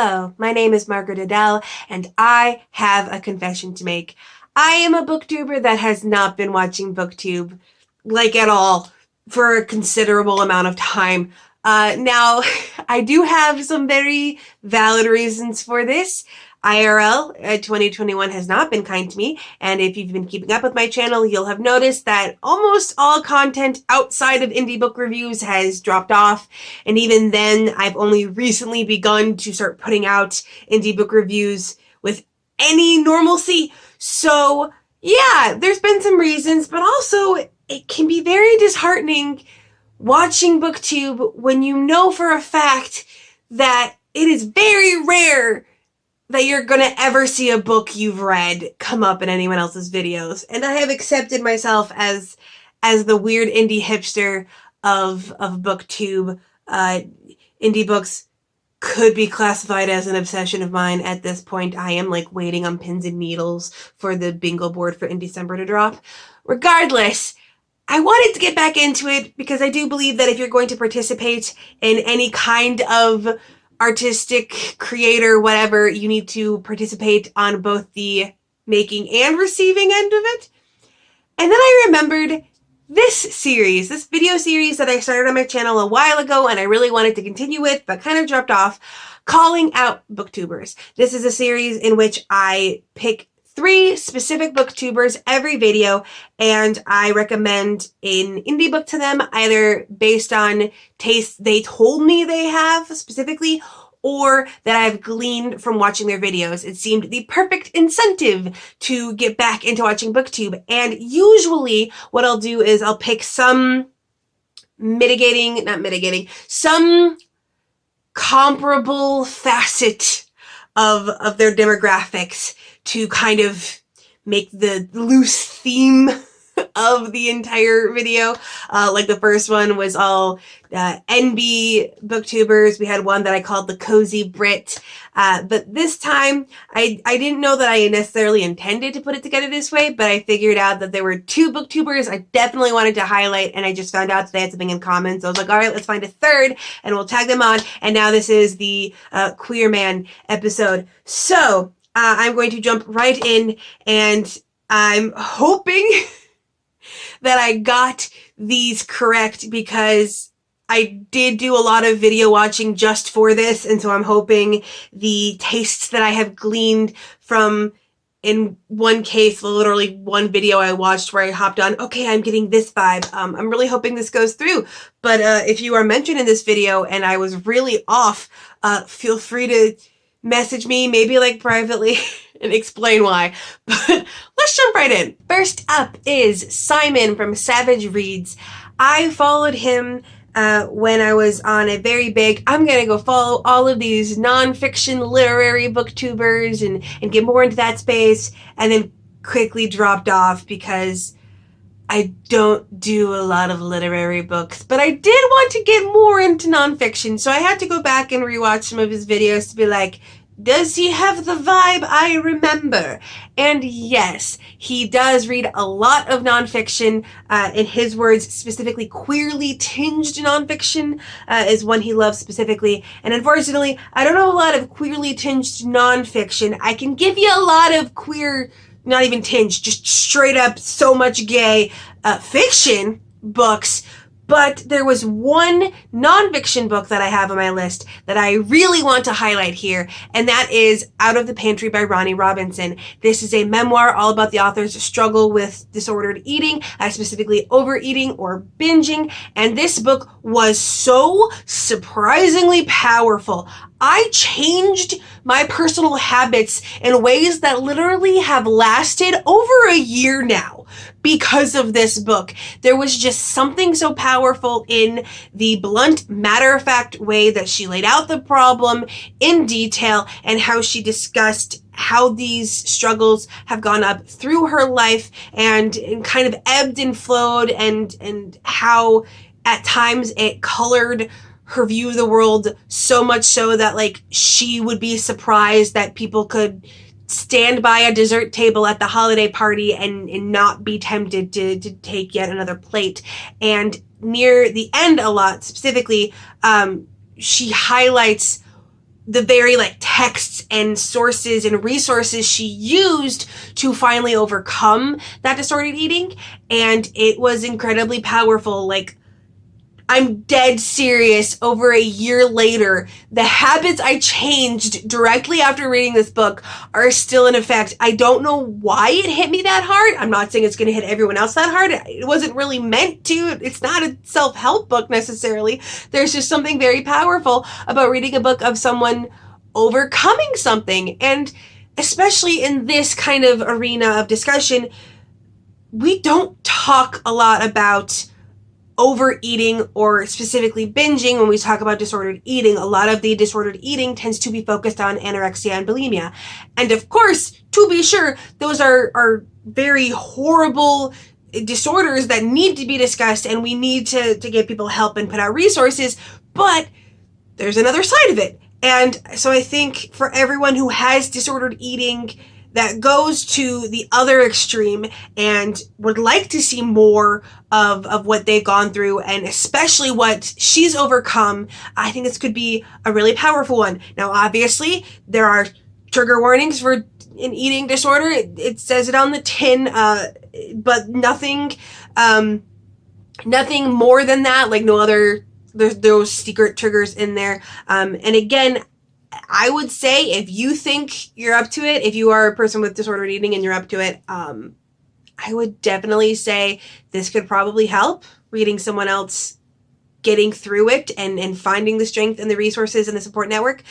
Hello, my name is Margaret Adele, and I have a confession to make. I am a booktuber that has not been watching Booktube, like at all, for a considerable amount of time. Now, I do have some very valid reasons for this. IRL 2021 has not been kind to me, and if you've been keeping up with my channel, you'll have noticed that almost all content outside of indie book reviews has dropped off, and even then, I've only recently begun to start putting out indie book reviews with any normalcy. So, yeah, there's been some reasons, but also it can be very disheartening watching Booktube when you know for a fact that it is very rare that you're gonna ever see a book you've read come up in anyone else's videos. And I have accepted myself as the weird indie hipster of Booktube. Indie books could be classified as an obsession of mine at this point. I am like waiting on pins and needles for the bingo board for in December to drop. Regardless, I wanted to get back into it because I do believe that if you're going to participate in any kind of artistic creator, whatever, you need to participate on both the making and receiving end of it. And then I remembered this video series that I started on my channel a while ago and I really wanted to continue with, but kind of dropped off, calling out booktubers. This is a series in which I pick 3 specific booktubers every video, and I recommend an indie book to them, either based on tastes they told me they have specifically, or that I've gleaned from watching their videos. It seemed the perfect incentive to get back into watching Booktube, and usually what I'll do is I'll pick some some comparable facet of their demographics to kind of make the loose theme of the entire video. Like the first one was all NB booktubers. We had one that I called the Cozy Brit. But this time, I didn't know that I necessarily intended to put it together this way, but I figured out that there were 2 booktubers I definitely wanted to highlight, and I just found out that they had something in common. So I was like, all right, let's find a third, and we'll tag them on. And now this is the Queer Man episode. So I'm going to jump right in, and I'm hoping that I got these correct because I did do a lot of video watching just for this, and so I'm hoping the tastes that I have gleaned from, in one case, literally one video I watched where I hopped on, okay, I'm getting this vibe. I'm really hoping this goes through. But if you are mentioned in this video and I was really off, feel free to message me, maybe like privately, and explain why. But let's jump right in. First up is Simon from Savagereads. I followed him when I was on a very big, I'm gonna go follow all of these nonfiction literary booktubers and get more into that space, and then quickly dropped off because I don't do a lot of literary books, but I did want to get more into nonfiction, so I had to go back and rewatch some of his videos to be like, does he have the vibe I remember? And yes, he does read a lot of nonfiction. In his words, specifically queerly tinged nonfiction is one he loves specifically. And unfortunately, I don't know a lot of queerly tinged nonfiction. I can give you a lot of queer, not even tinged, just straight up so much gay fiction books. But there was one nonfiction book that I have on my list that I really want to highlight here, and that is Out of the Pantry by Ronnie Robinson. This is a memoir all about the author's struggle with disordered eating, specifically overeating or binging, and this book was so surprisingly powerful. I changed my personal habits in ways that literally have lasted over a year now because of this book. There was just something so powerful in the blunt, matter-of-fact way that she laid out the problem in detail and how she discussed how these struggles have gone up through her life and kind of ebbed and flowed, and how at times it colored her view of the world so much so that like she would be surprised that people could stand by a dessert table at the holiday party and not be tempted to take yet another plate. And near the end a lot specifically, she highlights the very like texts and sources and resources she used to finally overcome that disordered eating. And it was incredibly powerful. Like, I'm dead serious. Over a year later, the habits I changed directly after reading this book are still in effect. I don't know why it hit me that hard. I'm not saying it's going to hit everyone else that hard. It wasn't really meant to. It's not a self-help book necessarily. There's just something very powerful about reading a book of someone overcoming something. And especially in this kind of arena of discussion, we don't talk a lot about overeating or specifically binging. When we talk about disordered eating, a lot of the disordered eating tends to be focused on anorexia and bulimia. And of course, to be sure, those are very horrible disorders that need to be discussed, and we need to give people help and put out resources. But there's another side of it. And so I think for everyone who has disordered eating that goes to the other extreme and would like to see more of what they've gone through, and especially what she's overcome, I think this could be a really powerful one. Now, obviously, there are trigger warnings for an eating disorder. It says it on the tin, but nothing more than that. Like, no other, there's those secret triggers in there. And again, I would say if you think you're up to it, if you are a person with disordered eating and you're up to it, I would definitely say this could probably help, reading someone else getting through it and finding the strength and the resources and the support network.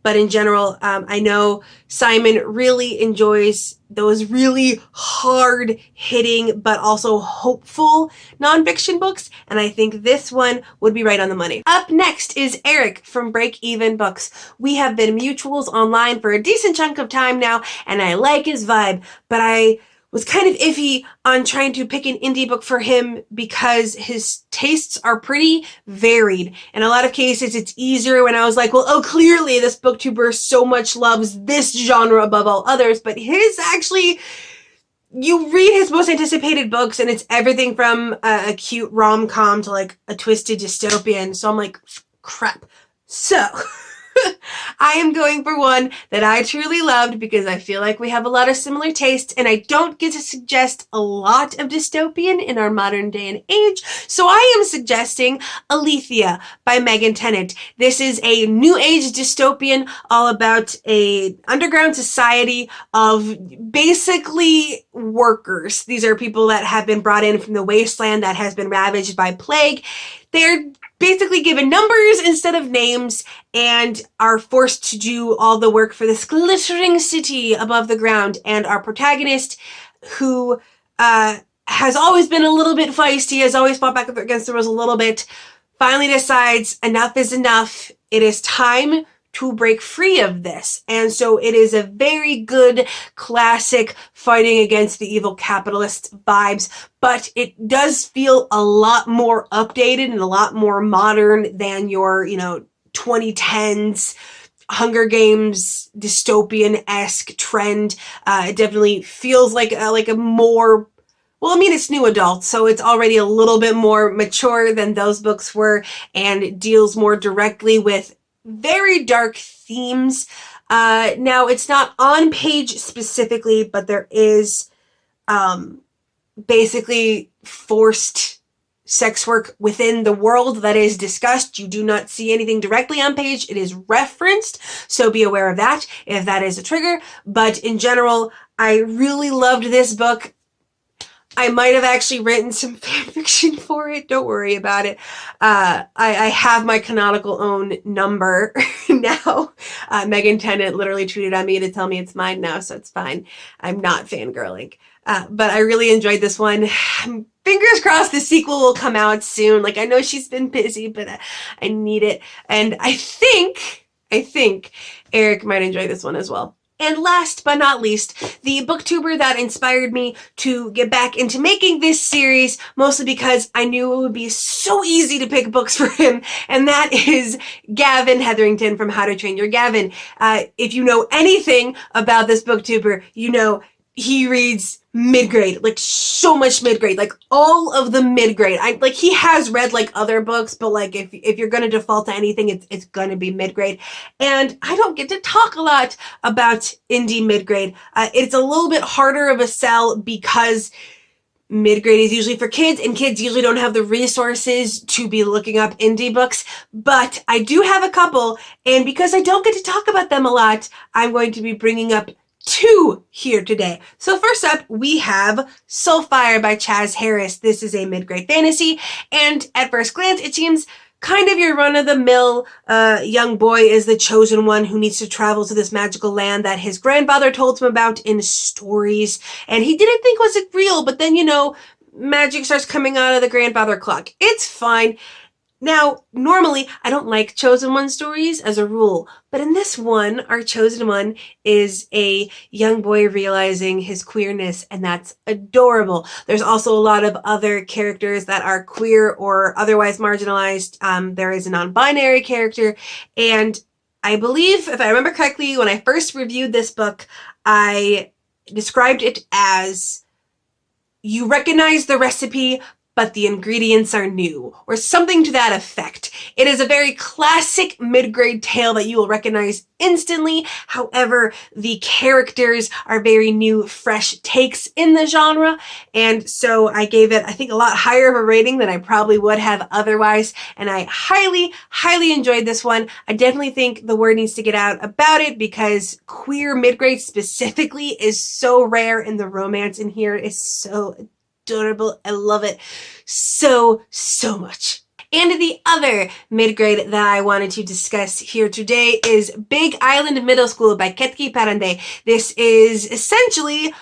But in general, I know Simon really enjoys those really hard-hitting but also hopeful nonfiction books, and I think this one would be right on the money. Up next is Eric from Break Even Books. We have been mutuals online for a decent chunk of time now, and I like his vibe, but I was kind of iffy on trying to pick an indie book for him because his tastes are pretty varied. In a lot of cases, it's easier when I was like, well, oh, clearly this booktuber so much loves this genre above all others, but his actually, you read his most anticipated books and it's everything from a cute rom-com to like a twisted dystopian. So I'm like, crap. So I am going for one that I truly loved because I feel like we have a lot of similar tastes, and I don't get to suggest a lot of dystopian in our modern day and age. So I am suggesting Alethea by Megan Tennant. This is a new age dystopian all about a underground society of basically workers. These are people that have been brought in from the wasteland that has been ravaged by plague. They're basically given numbers instead of names and are forced to do all the work for this glittering city above the ground. And our protagonist, who has always been a little bit feisty, has always fought back against the rules a little bit, finally decides enough is enough. It is time to break free of this. And so it is a very good classic fighting against the evil capitalist vibes, but it does feel a lot more updated and a lot more modern than your, 2010s Hunger Games dystopian-esque trend. It definitely feels like a more, well, I mean, it's new adult, so it's already a little bit more mature than those books were, and it deals more directly with very dark themes. Now, it's not on page specifically, but there is basically forced sex work within the world that is discussed. You do not see anything directly on page. It is referenced, so be aware of that if that is a trigger. But in general, I really loved this book. I might have actually written some fanfiction for it. Don't worry about it. I have my canonical own number now. Megan Tennant literally tweeted on me to tell me it's mine now, so it's fine. I'm not fangirling. But I really enjoyed this one. Fingers crossed the sequel will come out soon. Like, I know she's been busy, but I need it. And I think Eric might enjoy this one as well. And last but not least, the booktuber that inspired me to get back into making this series, mostly because I knew it would be so easy to pick books for him, and that is Gavin Hetherington from How to Train Your Gavin. If you know anything about this booktuber, you know he reads mid-grade, like so much mid-grade, like all of the mid-grade. Like he has read like other books, but like if you're gonna default to anything, it's gonna be mid-grade. And I don't get to talk a lot about indie mid-grade. It's a little bit harder of a sell because mid-grade is usually for kids, and kids usually don't have the resources to be looking up indie books. But I do have a couple, and because I don't get to talk about them a lot, I'm going to be bringing up two here today. So first up, we have Soulfire by Chaz Harris. This is a mid-grade fantasy, and at first glance, it seems kind of your run-of-the-mill young boy is the chosen one who needs to travel to this magical land that his grandfather told him about in stories, and he didn't think was real, but then, you know, magic starts coming out of the grandfather clock. It's fine. Now, normally, I don't like Chosen One stories as a rule, but in this one, our Chosen One is a young boy realizing his queerness, and that's adorable. There's also a lot of other characters that are queer or otherwise marginalized. There is a non-binary character, and I believe, if I remember correctly, when I first reviewed this book, I described it as you recognize the recipe, but the ingredients are new, or something to that effect. It is a very classic mid-grade tale that you will recognize instantly. However, the characters are very new, fresh takes in the genre, and so I gave it, I think, a lot higher of a rating than I probably would have otherwise, and I highly, highly enjoyed this one. I definitely think the word needs to get out about it because queer mid-grade specifically is so rare, and the romance in here is so adorable. I love it so much. And the other mid-grade that I wanted to discuss here today is Big Island Middle School by Ketki Parande. This is essentially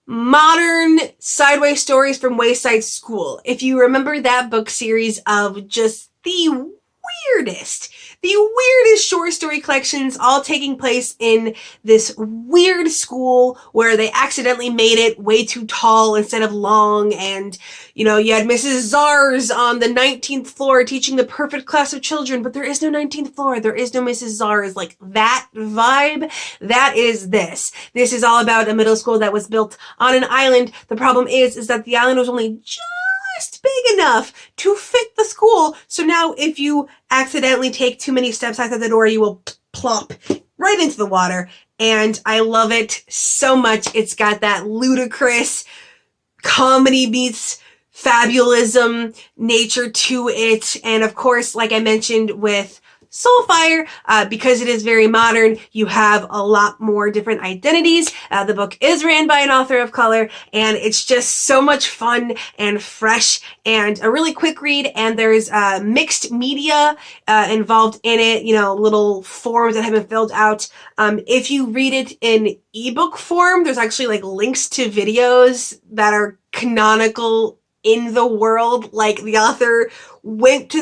modern sideways stories from Wayside School. If you remember that book series of just the weirdest short story collections, all taking place in this weird school where they accidentally made it way too tall instead of long, and you know, you had Mrs. Zars on the 19th floor teaching the perfect class of children, but there is no 19th floor, there is no Mrs. Zars. Like that vibe, that is this. This is all about a middle school that was built on an island. The problem is that the island was only just big enough to fit the school. So now if you accidentally take too many steps outside the door, you will plop right into the water. And I love it so much. It's got that ludicrous comedy meets fabulism nature to it. And of course, like I mentioned with Soulfire, because it is very modern, you have a lot more different identities. The book is ran by an author of color, and it's just so much fun and fresh and a really quick read, and there's mixed media involved in it, you know, little forms that have been filled out. If you read it in ebook form, there's actually like links to videos that are canonical in the world. Like the author went to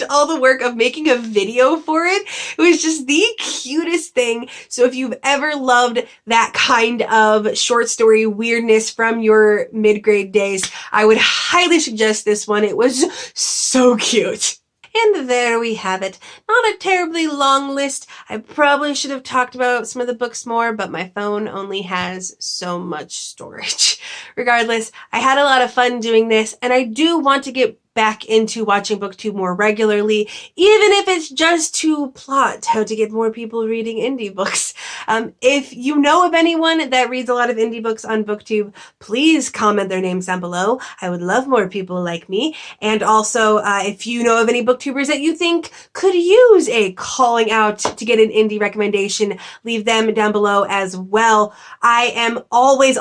all the work of making a video for it. It was just the cutest thing. So if you've ever loved that kind of short story weirdness from your mid-grade days, I would highly suggest this one. It was so cute. And there we have it. Not a terribly long list. I probably should have talked about some of the books more, but my phone only has so much storage. Regardless, I had a lot of fun doing this, and I do want to get back into watching BookTube more regularly, even if it's just to plot how to get more people reading indie books. If you know of anyone that reads a lot of indie books on BookTube, please comment their names down below. I would love more people like me. And also, if you know of any booktubers that you think could use a calling out to get an indie recommendation, leave them down below as well. I am always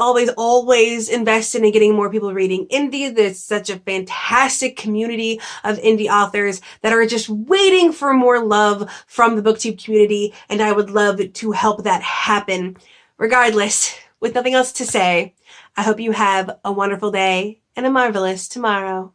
invested in getting more people reading indie. There's such a fantastic community of indie authors that are just waiting for more love from the BookTube community, and I would love to help that happen. Regardless, with nothing else to say, I hope you have a wonderful day and a marvelous tomorrow.